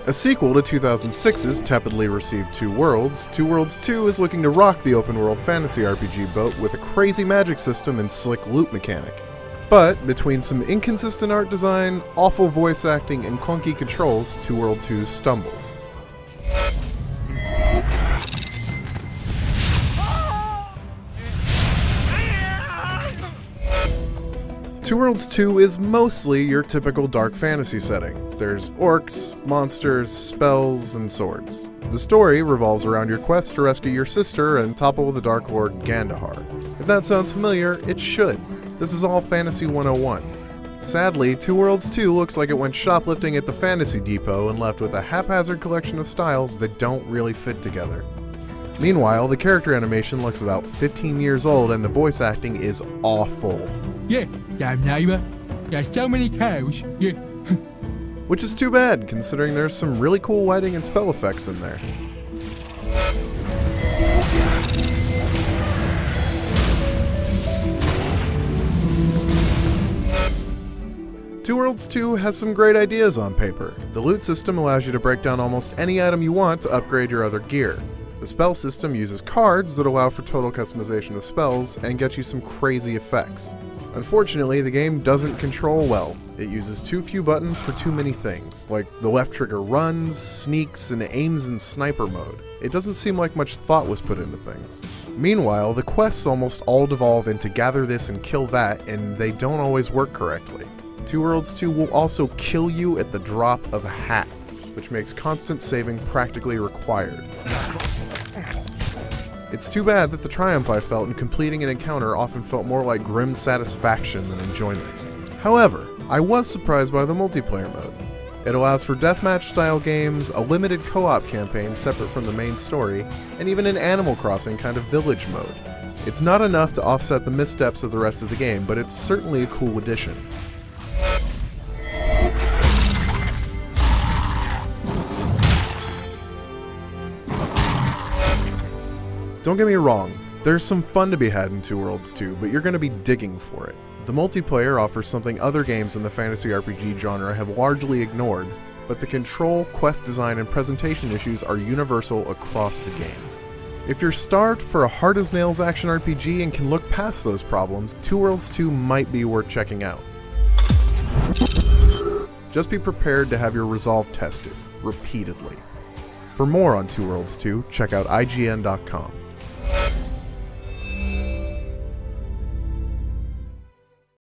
A sequel to 2006's tepidly received Two Worlds, Two Worlds 2 is looking to rock the open-world fantasy RPG boat with a crazy magic system and slick loot mechanic. But between some inconsistent art design, awful voice acting, and clunky controls, Two Worlds 2 stumbles. Two Worlds 2 is mostly your typical dark fantasy setting. There's orcs, monsters, spells, and swords. The story revolves around your quest to rescue your sister and topple the Dark Lord Gandahar. If that sounds familiar, it should. This is all Fantasy 101. Sadly, Two Worlds 2 looks like it went shoplifting at the Fantasy Depot and left with a haphazard collection of styles that don't really fit together. Meanwhile, the character animation looks about 15 years old and the voice acting is awful. Yeah, damn neighbor. There's so many cows. Yeah. Which is too bad, considering there's some really cool lighting and spell effects in there. Two Worlds 2 has some great ideas on paper. The loot system allows you to break down almost any item you want to upgrade your other gear. The spell system uses cards that allow for total customization of spells and get you some crazy effects. Unfortunately, the game doesn't control well. It uses too few buttons for too many things, like the left trigger runs, sneaks, and aims in sniper mode. It doesn't seem like much thought was put into things. Meanwhile, the quests almost all devolve into gather this and kill that, and they don't always work correctly. Two Worlds 2 will also kill you at the drop of a hat, which makes constant saving practically required. It's too bad that the triumph I felt in completing an encounter often felt more like grim satisfaction than enjoyment. However, I was surprised by the multiplayer mode. It allows for deathmatch-style games, a limited co-op campaign separate from the main story, and even an Animal Crossing kind of village mode. It's not enough to offset the missteps of the rest of the game, but it's certainly a cool addition. Don't get me wrong, there's some fun to be had in Two Worlds 2, but you're going to be digging for it. The multiplayer offers something other games in the fantasy RPG genre have largely ignored, but the control, quest design, and presentation issues are universal across the game. If you're starved for a hard-as-nails action RPG and can look past those problems, Two Worlds 2 might be worth checking out. Just be prepared to have your resolve tested, repeatedly. For more on Two Worlds 2, check out IGN.com.